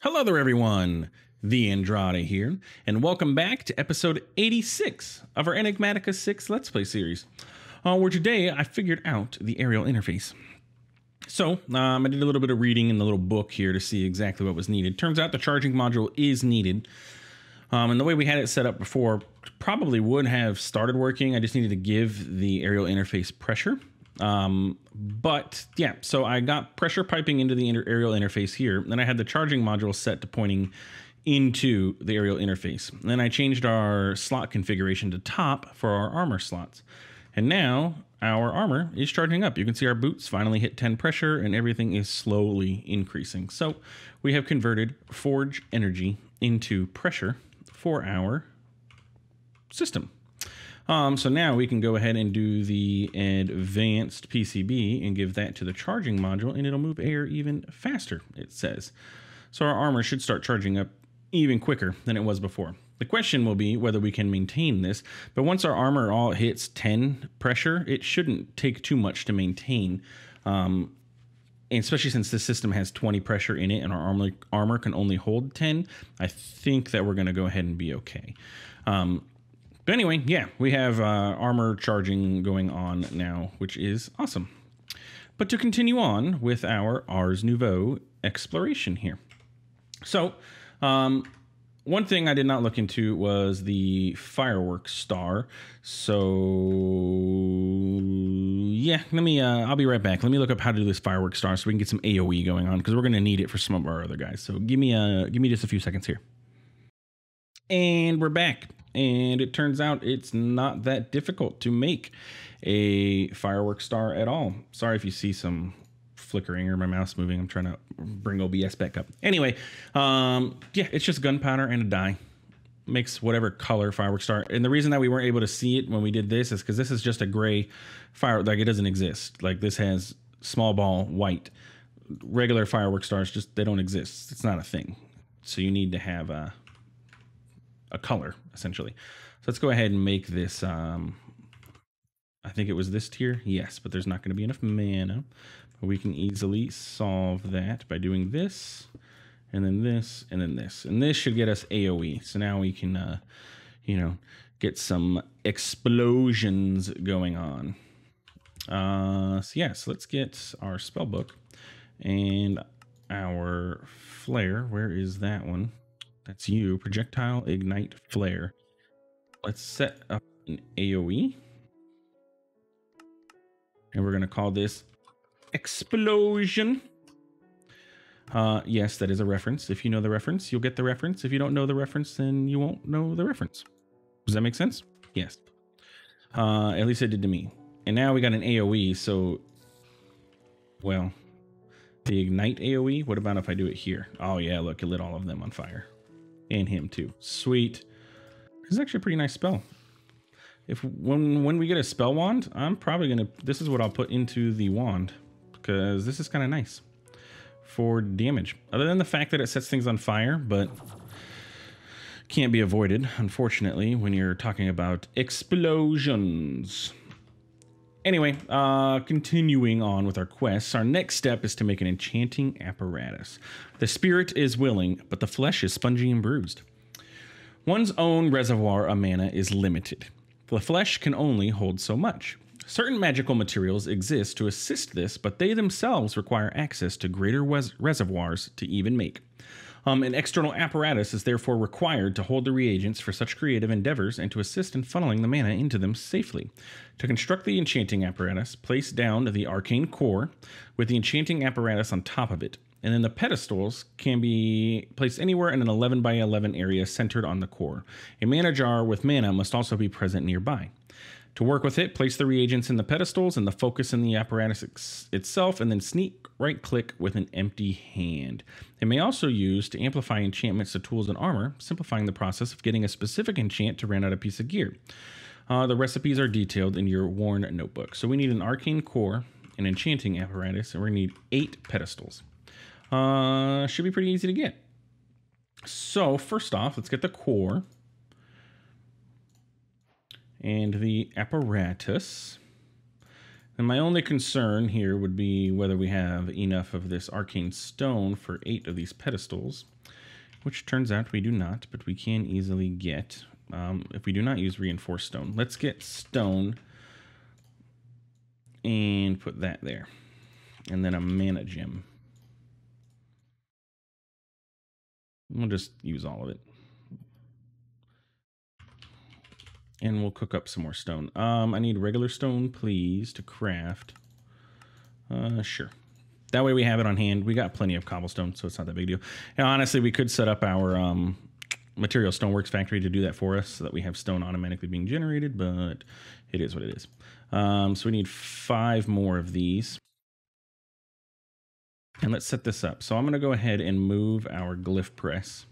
Hello there, everyone. TheAndrata here, and welcome back to episode 86 of our Enigmatica 6 Let's Play series, where today I figured out the aerial interface. So, I did a little bit of reading in the little book here to see exactly what was needed. Turns out the charging module is needed, and the way we had it set up before probably would have started working. I just needed to give the aerial interface pressure. But yeah, so I got pressure piping into the aerial interface here. Then I had the charging module set to pointing into the aerial interface. And then I changed our slot configuration to top for our armor slots. And now our armor is charging up. You can see our boots finally hit 10 pressure and everything is slowly increasing. So we have converted forge energy into pressure for our system. So now we can go ahead and do the advanced PCB and give that to the charging module, and it'll move air even faster, it says. So our armor should start charging up even quicker than it was before. The question will be whether we can maintain this, but once our armor all hits 10 pressure, it shouldn't take too much to maintain. And especially since this system has 20 pressure in it and our armor can only hold 10, I think that we're going to go ahead and be okay. But anyway, yeah, we have armor charging going on now, which is awesome. But to continue on with our Ars Nouveau exploration here. So, one thing I did not look into was the fireworks star. So, yeah, I'll be right back. Let me look up how to do this fireworks star so we can get some AoE going on, because we're going to need it for some of our other guys. So give me just a few seconds here. And we're back. And it turns out it's not that difficult to make a fireworks star at all. Sorry if you see some flickering or my mouse moving. I'm trying to bring OBS back up. Anyway, yeah, it's just gunpowder and a dye. Makes whatever color fireworks star. And the reason that we weren't able to see it when we did this is because this is just a gray fire. Like, it doesn't exist. Like, this has small ball white. Regular fireworks stars, just, they don't exist. It's not a thing. So you need to have a color, essentially. So let's go ahead and make this, I think it was this tier. Yes, but there's not going to be enough mana. But we can easily solve that by doing this, and then this, and then this. And this should get us AoE. So now we can, you know, get some explosions going on. So yeah, so let's get our spell book and our flare. Where is that one? That's you. Projectile, ignite, flare. Let's set up an AoE. And we're going to call this explosion. Yes, that is a reference. If you know the reference, you'll get the reference. If you don't know the reference, then you won't know the reference. Does that make sense? Yes. At least it did to me. And now we got an AoE, so... Well, the ignite AoE, what about if I do it here? Oh yeah, look, it lit all of them on fire. And him too. Sweet. This is actually a pretty nice spell. When we get a spell wand, I'm probably gonna, this is what I'll put into the wand, because this is kind of nice for damage. Other than the fact that it sets things on fire, but can't be avoided, unfortunately, when you're talking about explosions. Anyway, continuing on with our quests, our next step is to make an enchanting apparatus. The spirit is willing, but the flesh is spongy and bruised. One's own reservoir of mana is limited. The flesh can only hold so much. Certain magical materials exist to assist this, but they themselves require access to greater reservoirs to even make. An external apparatus is therefore required to hold the reagents for such creative endeavors and to assist in funneling the mana into them safely. To construct the enchanting apparatus, place down the arcane core with the enchanting apparatus on top of it, and then the pedestals can be placed anywhere in an 11 by 11 area centered on the core. A mana jar with mana must also be present nearby. To work with it, place the reagents in the pedestals and the focus in the apparatus itself, and then sneak right-click with an empty hand. It may also use to amplify enchantments to tools and armor, simplifying the process of getting a specific enchant to round out a piece of gear. The recipes are detailed in your worn notebook. So we need an arcane core, an enchanting apparatus, and we're going to need 8 pedestals. Should be pretty easy to get. So first off, let's get the core and the apparatus. And my only concern here would be whether we have enough of this arcane stone for 8 of these pedestals, which turns out we do not, but we can easily get if we do not use reinforced stone. Let's get stone and put that there. And then a mana gem. We'll just use all of it. And we'll cook up some more stone. I need regular stone, please, to craft. Sure. That way we have it on hand. We got plenty of cobblestone, so it's not that big a deal. And honestly, we could set up our material stoneworks factory to do that for us so that we have stone automatically being generated, but it is what it is. So we need 5 more of these. And let's set this up. So I'm going to go ahead and move our glyph press.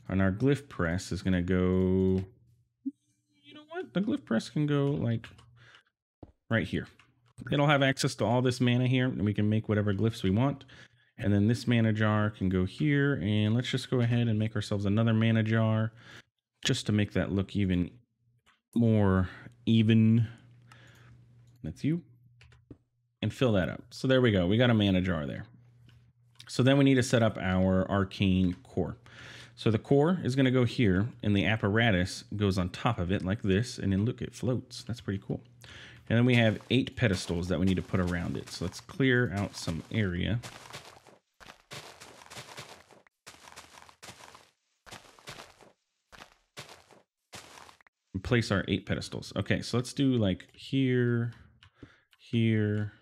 And our glyph press is going to go... You know what? The glyph press can go like right here. It'll have access to all this mana here, and we can make whatever glyphs we want. And then this mana jar can go here, and let's just go ahead and make ourselves another mana jar just to make that look even more even. That's you. And fill that up. So there we go. We got a mana jar there. So then we need to set up our arcane core. So the core is going to go here, and the apparatus goes on top of it like this, and then look, it floats. That's pretty cool. And then we have 8 pedestals that we need to put around it. So let's clear out some area. And place our 8 pedestals. Okay, so let's do like here, here.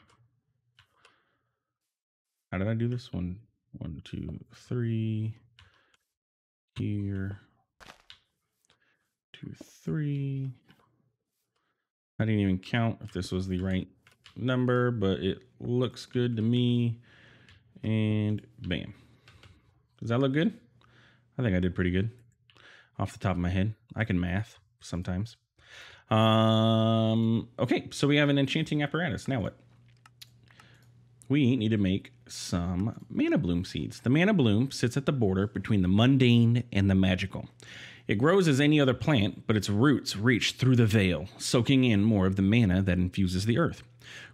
How did I do this? 1, 2, 3. Here. 2, 3. I didn't even count if this was the right number, but it looks good to me. And bam. Does that look good? I think I did pretty good off the top of my head. I can math sometimes. Okay, so we have an enchanting apparatus. Now what? We need to make some mana bloom seeds. The mana bloom sits at the border between the mundane and the magical. It grows as any other plant, but its roots reach through the veil, soaking in more of the mana that infuses the earth.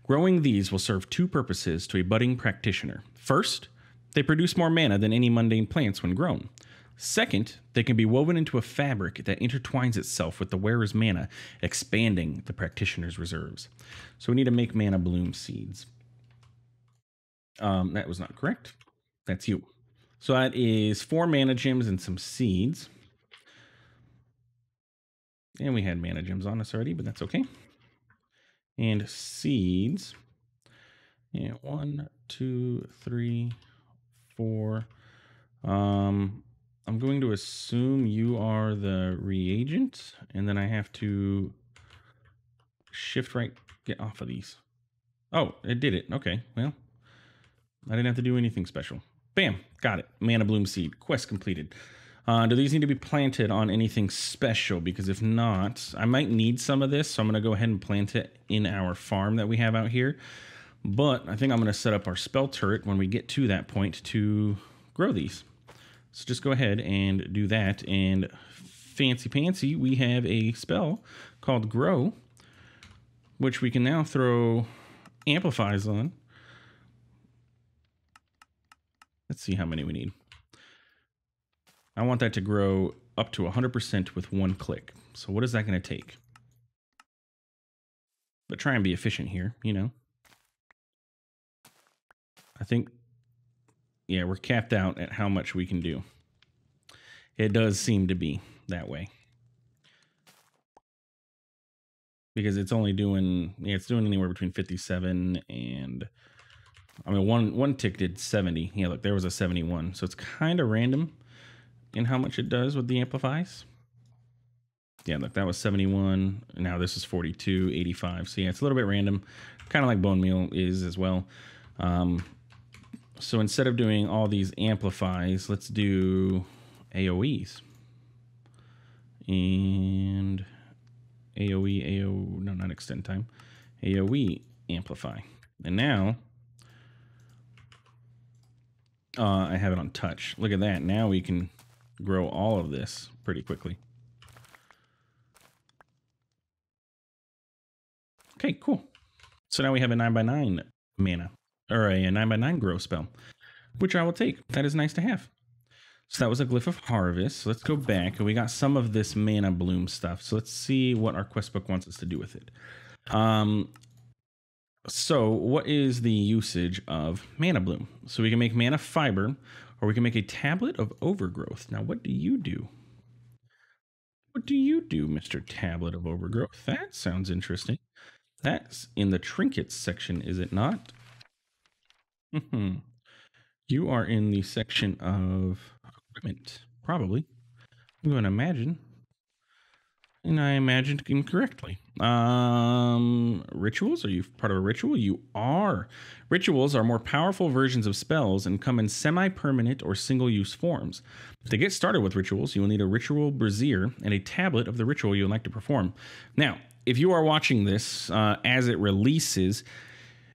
Growing these will serve 2 purposes to a budding practitioner. First, they produce more mana than any mundane plants when grown. Second, they can be woven into a fabric that intertwines itself with the wearer's mana, expanding the practitioner's reserves. So we need to make mana bloom seeds. That was not correct. That's you. So that is 4 mana gems and some seeds. And we had mana gems on us already, but that's okay. And seeds. Yeah, 1, 2, 3, 4. I'm going to assume you are the reagent, and then I have to shift right, get off of these. Oh, it did it. Okay, well, I didn't have to do anything special. Bam, got it. Mana bloom seed, quest completed. Do these need to be planted on anything special? Because if not, I might need some of this. So I'm going to go ahead and plant it in our farm that we have out here. But I think I'm going to set up our spell turret when we get to that point to grow these. So just go ahead and do that. And fancy pantsy, we have a spell called Grow, which we can now throw amplifies on. Let's see how many we need. I want that to grow up to 100% with 1 click. So what is that going to take? But try and be efficient here, you know. I think, yeah, we're capped out at how much we can do. It does seem to be that way. Because it's only doing, yeah, it's doing anywhere between 57 and, I mean, one tick did 70. Yeah, look, there was a 71. So it's kind of random in how much it does with the amplifies. Yeah, look, that was 71. Now this is 42, 85. So yeah, it's a little bit random, kind of like bone meal is as well. So instead of doing all these amplifies, let's do AoEs. And AoE, no, not extend time. AoE amplify. And now I have it on touch. Look at that. Now we can grow all of this pretty quickly. Okay, cool. So now we have a 9x9 mana, or a 9x9 grow spell, which I will take. That is nice to have. So that was a Glyph of Harvest. So let's go back, and we got some of this mana bloom stuff. So let's see what our quest book wants us to do with it. So what is the usage of mana bloom? So we can make mana fiber, or we can make a tablet of overgrowth. Now, what do you do? What do you do, Mr. Tablet of Overgrowth? That sounds interesting. That's in the trinkets section, is it not? You are in the section of equipment, probably. I'm going to imagine. And I imagined incorrectly. Rituals? Are you part of a ritual? You are. Rituals are more powerful versions of spells and come in semi-permanent or single-use forms. To get started with rituals, you will need a ritual brazier and a tablet of the ritual you would like to perform. Now, if you are watching this as it releases,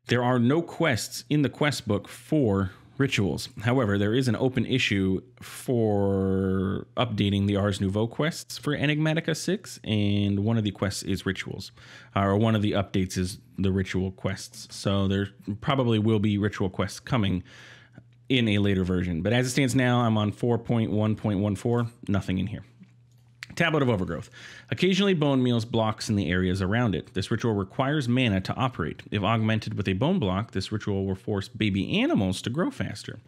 there are no quests in the quest book for rituals. However, there is an open issue for updating the Ars Nouveau quests for Enigmatica 6, and one of the quests is rituals, or one of the updates is the ritual quests. So there probably will be ritual quests coming in a later version. But as it stands now, I'm on 4.1.14, nothing in here. Tablet of Overgrowth. Occasionally bone meals blocks in the areas around it. This ritual requires mana to operate. If augmented with a bone block, this ritual will force baby animals to grow faster.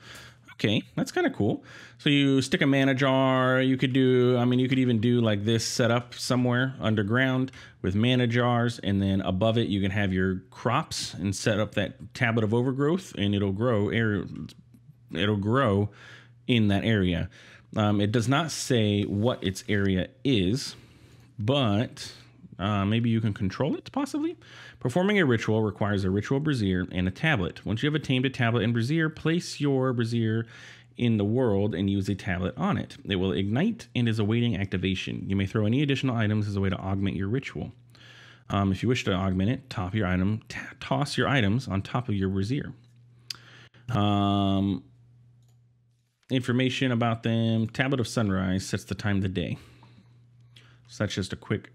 Okay, that's kind of cool. So you stick a mana jar. You could do, I mean, you could even do like this setup somewhere underground with mana jars, and then above it you can have your crops and set up that Tablet of Overgrowth, and it'll grow in that area. It does not say what its area is, but maybe you can control it, possibly. Performing a ritual requires a ritual brazier and a tablet. Once you have attained a tablet and brazier, place your brazier in the world and use a tablet on it. It will ignite and is awaiting activation. You may throw any additional items as a way to augment your ritual. If you wish to augment it, toss your items on top of your brazier. Information about them. Tablet of Sunrise sets the time of the day. So that's just a quick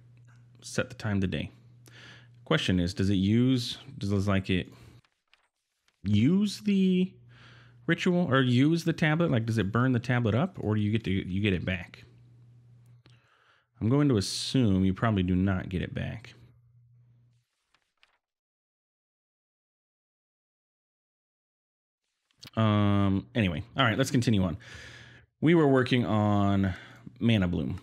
set the time of the day. Question is, does it use the ritual or use the tablet? Like, does it burn the tablet up, or do you get it back? I'm going to assume you probably do not get it back. Anyway, all right, let's continue on. We were working on mana bloom.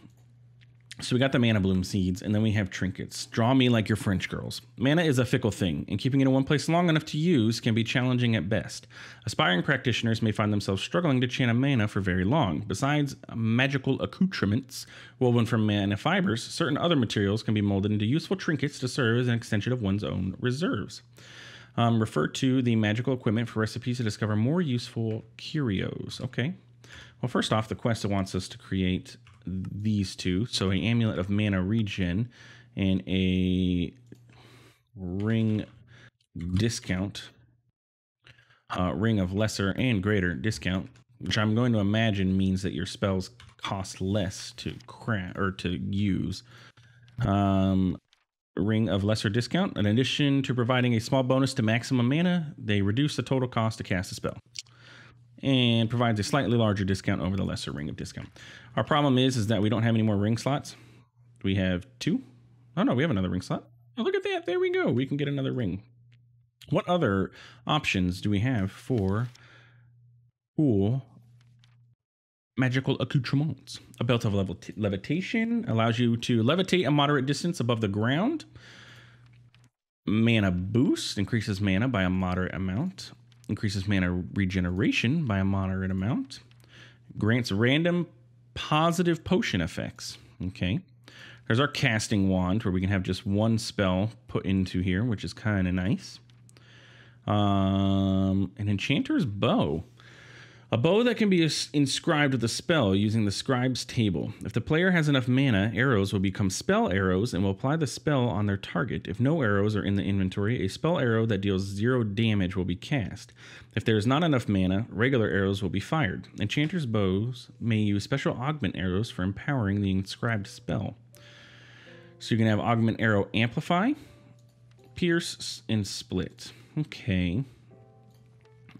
So we got the mana bloom seeds, and then we have trinkets. Draw me like your French girls. Mana is a fickle thing, and keeping it in one place long enough to use can be challenging at best. Aspiring practitioners may find themselves struggling to channel mana for very long. Besides magical accoutrements woven from mana fibers, certain other materials can be molded into useful trinkets to serve as an extension of one's own reserves. Refer to the magical equipment for recipes to discover more useful curios. Okay. Well, first off, the quest wants us to create these two. So an amulet of mana regen and a ring discount. Ring of lesser and greater discount, which I'm going to imagine means that your spells cost less to craft or to use. Ring of lesser discount. In addition to providing a small bonus to maximum mana, they reduce the total cost to cast a spell, and provides a slightly larger discount over the lesser ring of discount. Our problem is that we don't have any more ring slots. We have two. Oh no, we have another ring slot. Oh, look at that. There we go. We can get another ring. What other options do we have for cool magical accoutrements? A belt of levitation allows you to levitate a moderate distance above the ground. Mana boost increases mana by a moderate amount. Increases mana regeneration by a moderate amount. Grants random positive potion effects. Okay. There's our casting wand, where we can have just one spell put into here, which is kind of nice. An enchanter's bow. A bow that can be inscribed with a spell using the scribe's table. If the player has enough mana, arrows will become spell arrows and will apply the spell on their target. If no arrows are in the inventory, a spell arrow that deals 0 damage will be cast. If there is not enough mana, regular arrows will be fired. Enchanter's bows may use special augment arrows for empowering the inscribed spell. So you can have augment arrow amplify, Pierce and split. Okay.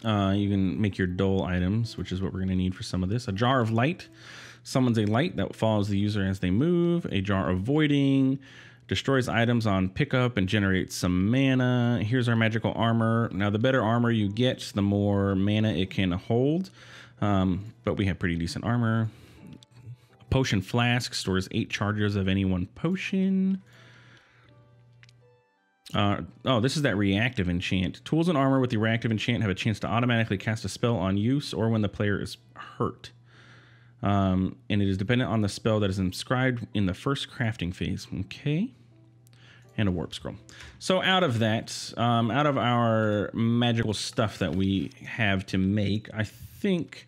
You can make your dull items, which is what we're going to need for some of this. A jar of light summons a light that follows the user as they move. A jar of voiding destroys items on pickup and generates some mana. Here's our magical armor. Now, the better armor you get, the more mana it can hold. But we have pretty decent armor. A potion flask stores 8 charges of any one potion. Oh, this is that reactive enchant. Tools and armor with the reactive enchant have a chance to automatically cast a spell on use or when the player is hurt. And it is dependent on the spell that is inscribed in the first crafting phase. Okay. And a warp scroll. So out of that, out of our magical stuff that we have to make, I think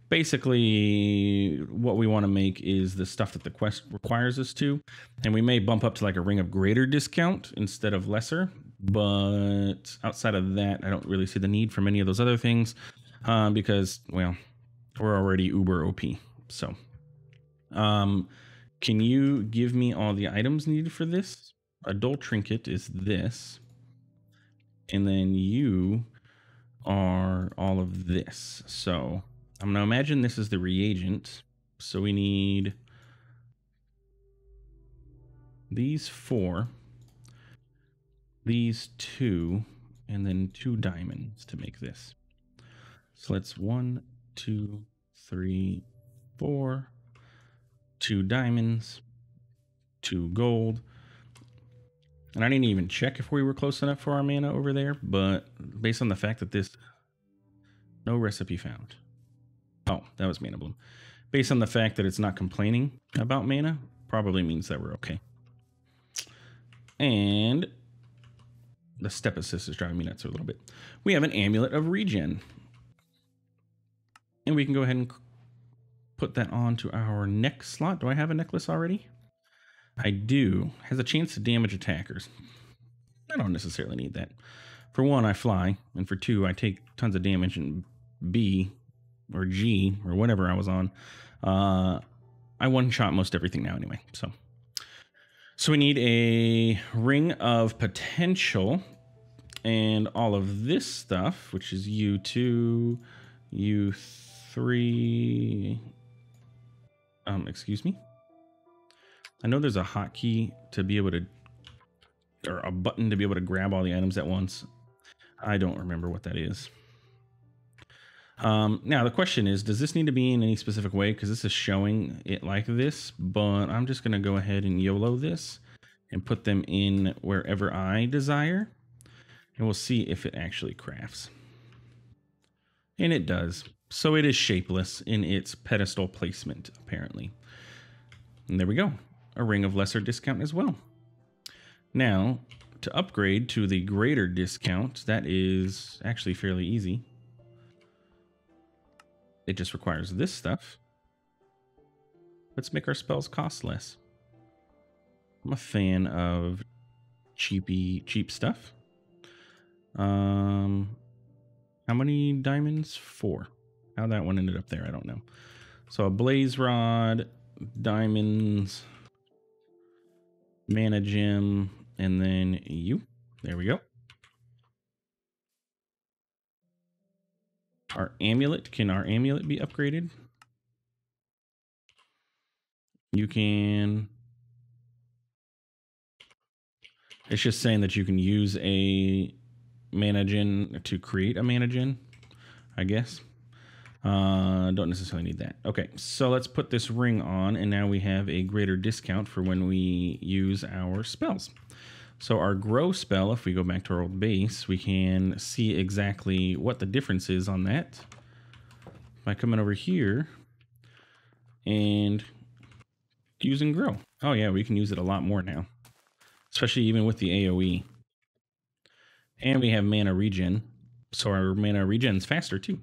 basically what we want to make is the stuff that the quest requires us to. And we may bump up to like a ring of greater discount instead of lesser. But outside of that, I don't really see the need for many of those other things because, well, we're already uber OP. So, can you give me all the items needed for this? A dull trinket is this. And then you are all of this. So I'm going to imagine this is the reagent. So we need these 4, these 2, and then 2 diamonds to make this. So let's 1, 2, 3, 4, 2 diamonds, 2 gold. And I didn't even check if we were close enough for our mana over there, but based on the fact that this, no recipe found. Oh, that was mana bloom. Based on the fact that it's not complaining about mana, probably means that we're okay. And the step assist is driving me nuts a little bit. We have an amulet of regen. And we can go ahead and put that onto our neck slot. Do I have a necklace already? I do. Has a chance to damage attackers. I don't necessarily need that. For 1, I fly. And for 2, I take tons of damage. And B, or G, or whatever I was on, I one-shot most everything now anyway. So we need a ring of potential. And all of this stuff, which is U2, U3... excuse me. I know there's a hotkey to be able to, or a button to be able to grab all the items at once. I don't remember what that is. Now the question is, does this need to be in any specific way? Because this is showing it like this, but I'm just going to go ahead and YOLO this and put them in wherever I desire. And we'll see if it actually crafts. And it does. So it is shapeless in its pedestal placement, apparently. And there we go. A ring of lesser discount as well. Now, to upgrade to the greater discount, that is actually fairly easy. It just requires this stuff. Let's make our spells cost less. I'm a fan of cheap stuff. How many diamonds? 4. How that one ended up there, I don't know. So a blaze rod, diamonds, mana gem, and then you. There we go. Our amulet. Can our amulet be upgraded? You can. It's just saying that you can use a mana gen to create a mana gen, I guess. Don't necessarily need that. Okay, so let's put this ring on, and now we have a greater discount for when we use our spells. So our grow spell, if we go back to our old base, we can see exactly what the difference is on that. By coming over here and using grow. Oh yeah, we can use it a lot more now, especially even with the AoE. And we have mana regen, so our mana regen's faster too.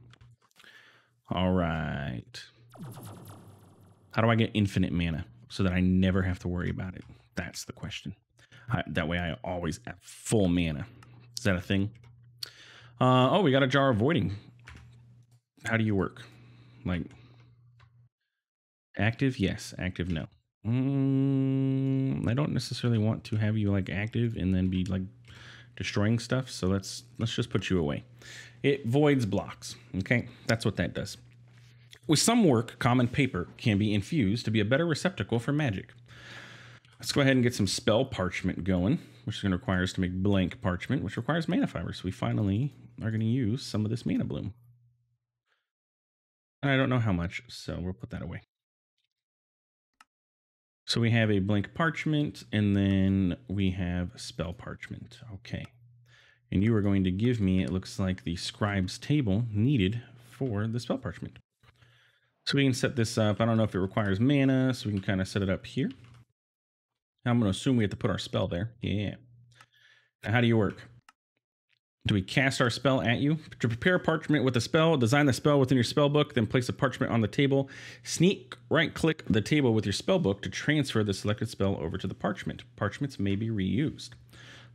All right. How do I get infinite mana so that I never have to worry about it? That's the question. That way I always have full mana. Is that a thing? Oh, we got a jar of voiding. How do you work? Like, active? Yes. Active? No. I don't necessarily want to have you like active and then be like destroying stuff. So let's just put you away. It voids blocks. Okay, that's what that does. With some work, common paper can be infused to be a better receptacle for magic. Let's go ahead and get some spell parchment going, which is going to require us to make blank parchment, which requires mana fibers. We finally are going to use some of this mana bloom. And I don't know how much, so we'll put that away. So we have a blank parchment, and then we have spell parchment. Okay. And you are going to give me, it looks like, the scribe's table needed for the spell parchment. So we can set this up. I don't know if it requires mana, so we can kind of set it up here. I'm going to assume we have to put our spell there. Yeah. Now, how do you work? Do we cast our spell at you? To prepare parchment with a spell, design the spell within your spell book, then place a parchment on the table. Sneak right-click the table with your spell book to transfer the selected spell over to the parchment. Parchments may be reused.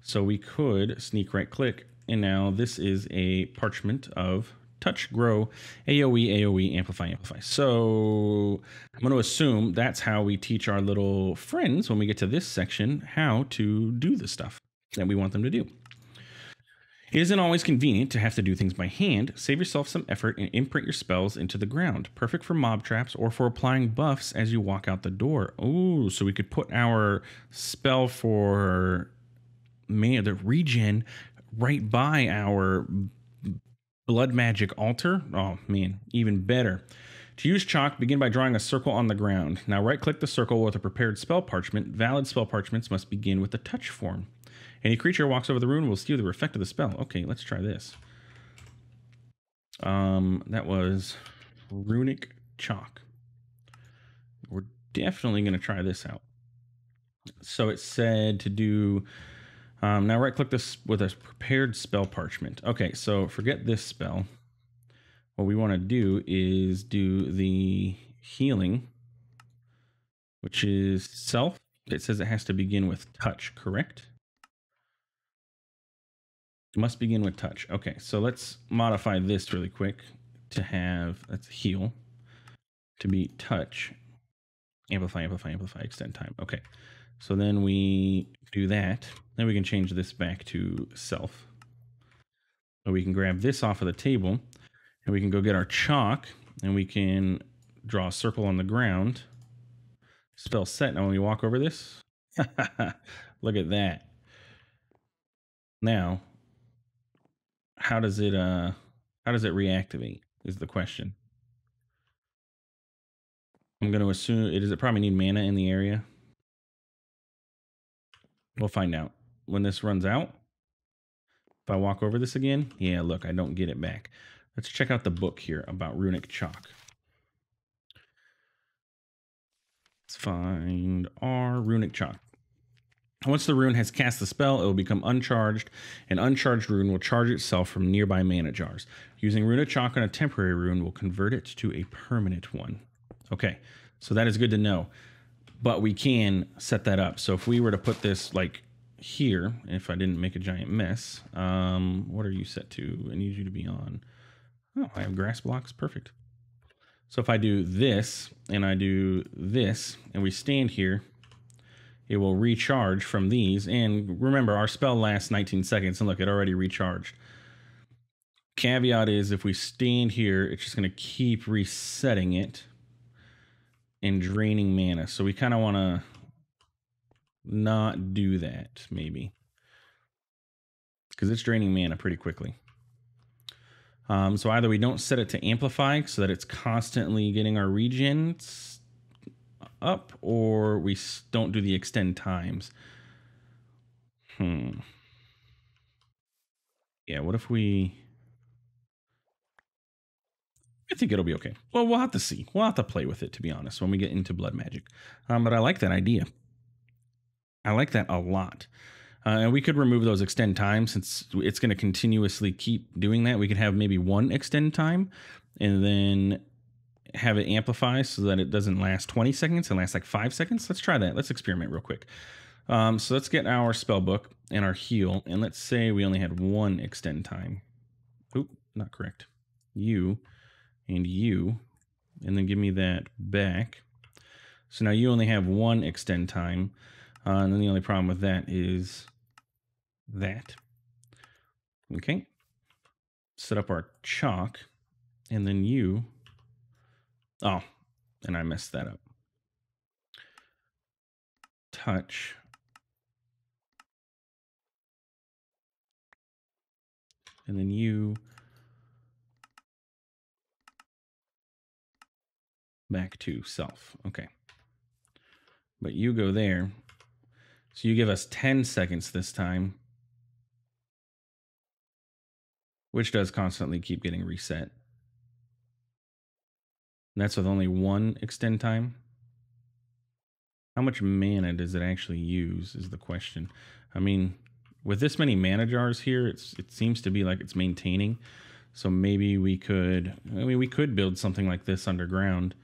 So we could sneak right-click, and now this is a parchment of touch, grow, AoE, amplify. So I'm going to assume that's how we teach our little friends when we get to this section how to do the stuff that we want them to do. It isn't always convenient to have to do things by hand. Save yourself some effort and imprint your spells into the ground. Perfect for mob traps or for applying buffs as you walk out the door. Oh, so we could put our spell for the regen right by our blood magic altar. Oh man, even better. To use chalk, begin by drawing a circle on the ground. Now right-click the circle with a prepared spell parchment. Valid spell parchments must begin with the touch form. Any creature walks over the rune will steal the effect of the spell. Okay, let's try this. That was Runic Chalk. We're definitely going to try this out. So it said to do... now right-click this with a prepared spell parchment. Okay, so forget this spell. What we want to do is do the healing, which is self. It says it has to begin with touch, correct? It must begin with touch. Okay, so let's modify this really quick to have, that's heal, to be touch, amplify, extend time. Okay, so then we do that. Then we can change this back to self. So we can grab this off of the table, and we can go get our chalk, and we can draw a circle on the ground. Spell set. Now when we walk over this, look at that. Now, how does it reactivate is the question. I'm going to assume does it probably need mana in the area? We'll find out when this runs out. If I walk over this again, yeah, look, I don't get it back. Let's check out the book here about Runic Chalk. Let's find our Runic Chalk. Once the rune has cast the spell, it will become uncharged. An uncharged rune will charge itself from nearby mana jars. Using Runic Chalk on a temporary rune will convert it to a permanent one. Okay, so that is good to know. But we can set that up. So if we were to put this like here, if I didn't make a giant mess, what are you set to? I need you to be on. Oh, I have grass blocks. Perfect. So if I do this and I do this and we stand here, it will recharge from these. And remember, our spell lasts 19 seconds. And look, it already recharged. Caveat is if we stand here, it's just going to keep resetting it and draining mana. So we kind of want to not do that, maybe. Because it's draining mana pretty quickly. So either we don't set it to amplify so that it's constantly getting our regens up, or we don't do the extend times. Yeah, what if we... I think it'll be okay. Well, we'll have to see. We'll have to play with it, to be honest, when we get into blood magic. But I like that idea. I like that a lot. And we could remove those extend times since it's going to continuously keep doing that. We could have maybe one extend time and then have it amplify so that it doesn't last 20 seconds. It lasts like 5 seconds. Let's try that. Let's experiment real quick. So let's get our spell book and our heal. And let's say we only had one extend time. Oop, not correct. You and you. And then give me that back. So now you only have one extend time. And then the only problem with that is that. Okay. Set up our chalk, and then you. Oh, and I messed that up. Touch. And then you back to self. Okay. But you go there. So you give us 10 seconds this time, which does constantly keep getting reset. And that's with only one extend time. How much mana does it actually use is the question. I mean, with this many mana jars here, it seems to be like it's maintaining. So maybe we could, we could build something like this underground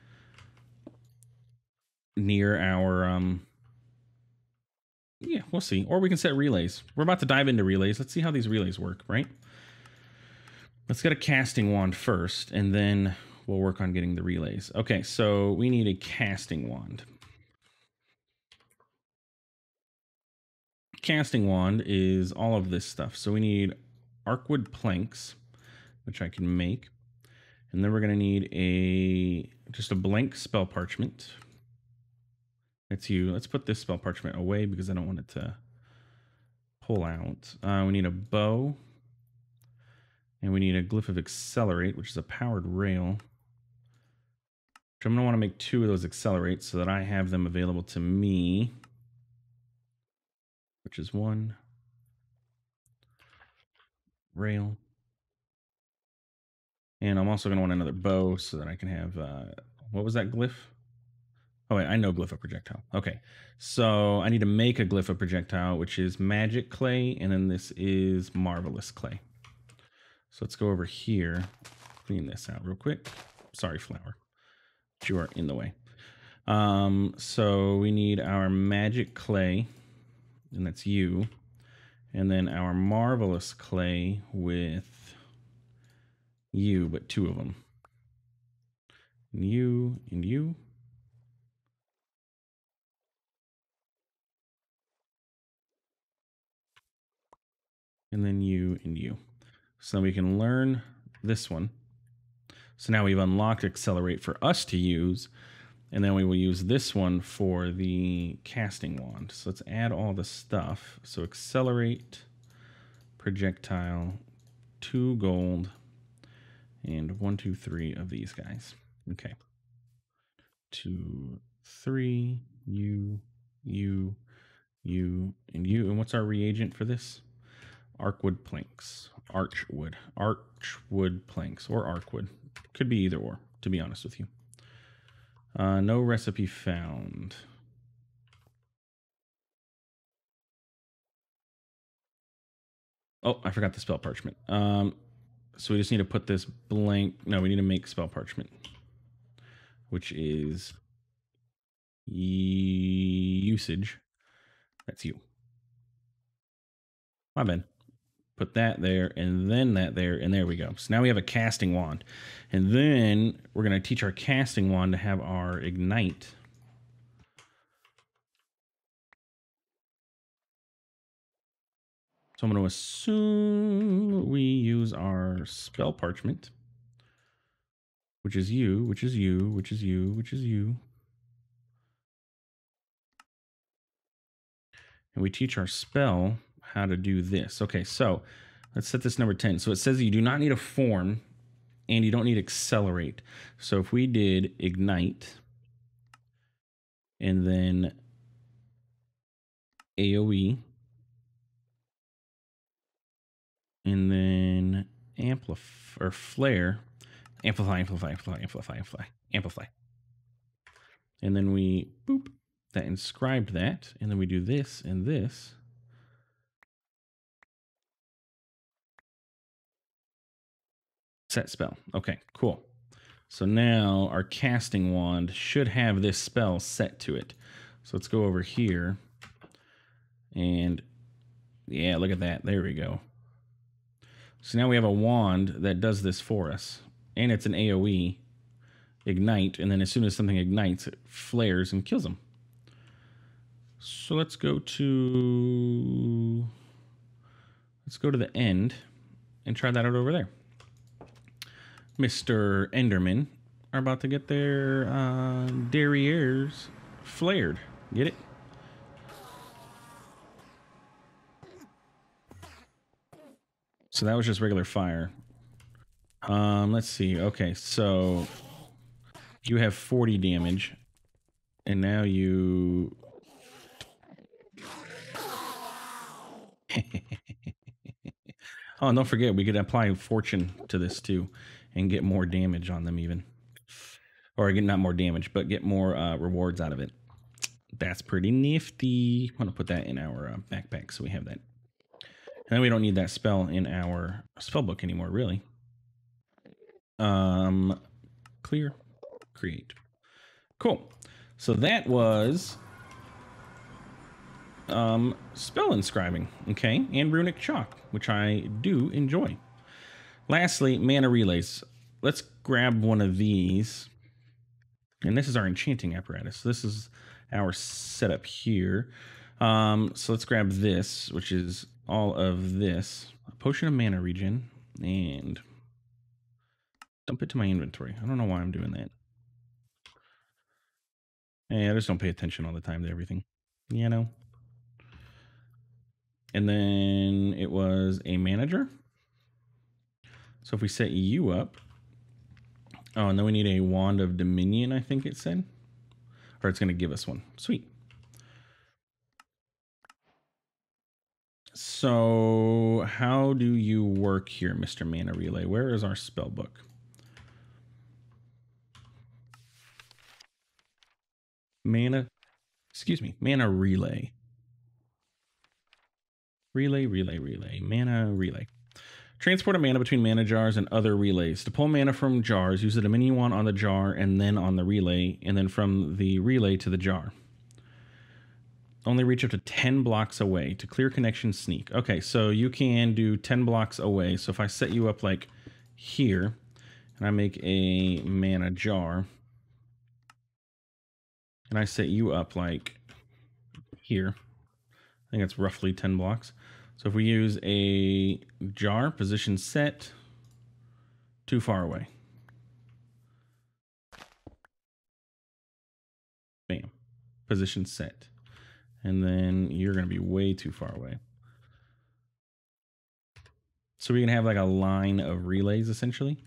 near our, yeah, we'll see. Or we can set relays. We're about to dive into relays. Let's see how these relays work, right? Let's get a casting wand first, and then we'll work on getting the relays. Okay, so we need a casting wand. Casting wand is all of this stuff. So we need arcwood planks, which I can make. And then we're going to need just a blank spell parchment. That's you. Let's put this spell parchment away because I don't want it to pull out. We need a bow. And we need a glyph of accelerate, which is a powered rail. I'm going to want to make 2 of those accelerate so that I have them available to me. Which is 1. Rail. And I'm also going to want another bow so that I can have, what was that glyph? Oh, wait, I know glyph of projectile. Okay, so I need to make a glyph of projectile, which is magic clay, and then this is marvelous clay. So let's go over here, clean this out real quick. Sorry, flower, but you are in the way. So we need our magic clay, and that's you, and then our marvelous clay with you, but 2 of them. And you, and you. And then you and you. So we can learn this one. So now we've unlocked accelerate for us to use. And then we will use this one for the casting wand. So let's add all the stuff. So accelerate, projectile, 2 gold, and 1, 2, 3 of these guys. Okay. 2, 3, you, and you. And what's our reagent for this? Archwood planks. Archwood planks, or archwood. Could be either or, to be honest with you. No recipe found. Oh, I forgot the spell parchment. So we just need to put this blank. No, we need to make spell parchment, which is usage. That's you. My bad. Put that there, and then that there, and there we go. So now we have a casting wand. And then we're going to teach our casting wand to have our ignite. So I'm going to assume we use our spell parchment, which is you, which is you, which is you, which is you. And we teach our spell how to do this. Okay, so let's set this number 10. So it says you do not need a form and you don't need accelerate. So if we did ignite and then AoE and then amplify or flare, amplify. And then we boop that inscribed that, and then we do this and this. Set spell. Okay, cool. So now our casting wand should have this spell set to it. So let's go over here. And yeah, look at that. There we go. So now we have a wand that does this for us. And it's an AoE ignite. And then as soon as something ignites, it flares and kills them. So let's go to the end. and try that out over there. Mr. Enderman are about to get their derrieres flared. Get it? So that was just regular fire. Let's see. Okay, so you have 40 damage, and now you... Oh, and don't forget, we could apply fortune to this too and get more damage on them even. Or get not more damage, but get more rewards out of it. That's pretty nifty. I'm going to put that in our backpack so we have that. And then we don't need that spell in our spell book anymore, really. Clear. Create. Cool. So that was spell inscribing, okay, and runic chalk, which I do enjoy. Lastly, mana relays. Let's grab one of these, and this is our enchanting apparatus. This is our setup here. So let's grab this, which is all of this. A potion of mana regen, and dump it to my inventory. I don't know why I'm doing that. I just don't pay attention all the time to everything, you know. And then it was a manager. So if we set you up, oh, and then we need a wand of dominion, I think it said, or it's going to give us one. Sweet. So how do you work here, Mr. Mana Relay? Where is our spell book? Mana relay. Relay. Mana relay. Transport a mana between mana jars and other relays. To pull mana from jars, use the dominion wand on the jar and then on the relay, and then from the relay to the jar. Only reach up to 10 blocks away. To clear connection, sneak. Okay, so you can do 10 blocks away. So if I set you up like here, and I make a mana jar, and I set you up like here, I think it's roughly 10 blocks. So if we use a jar, position set, too far away. Bam. Position set. And then you're going to be way too far away. So we can have like a line of relays, essentially.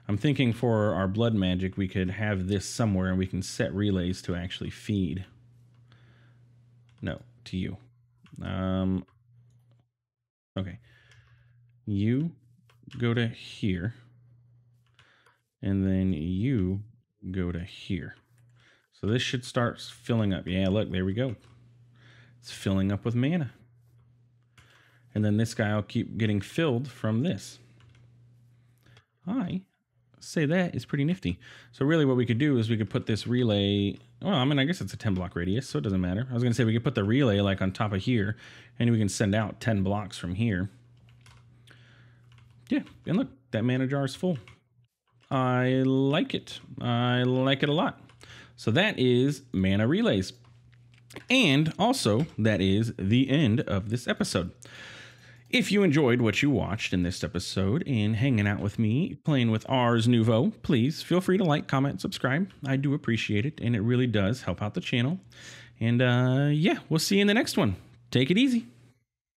I'm thinking for our blood magic, we could have this somewhere and we can set relays to actually feed. No, to you. Okay. You go to here. And then you go to here. So this should start filling up. Yeah, look, there we go. It's filling up with mana. And then this guy will keep getting filled from this. I say that is pretty nifty. So really what we could do is we could put this relay, well, I mean, I guess it's a 10 block radius, so it doesn't matter. I was going to say we could put the relay like on top of here, and we can send out 10 blocks from here. Yeah, and look, that mana jar is full. I like it. I like it a lot. So that is mana relays. And also, that is the end of this episode. If you enjoyed what you watched in this episode and hanging out with me, playing with Ars Nouveau, please feel free to like, comment, subscribe. I do appreciate it, and it really does help out the channel. And yeah, we'll see you in the next one. Take it easy.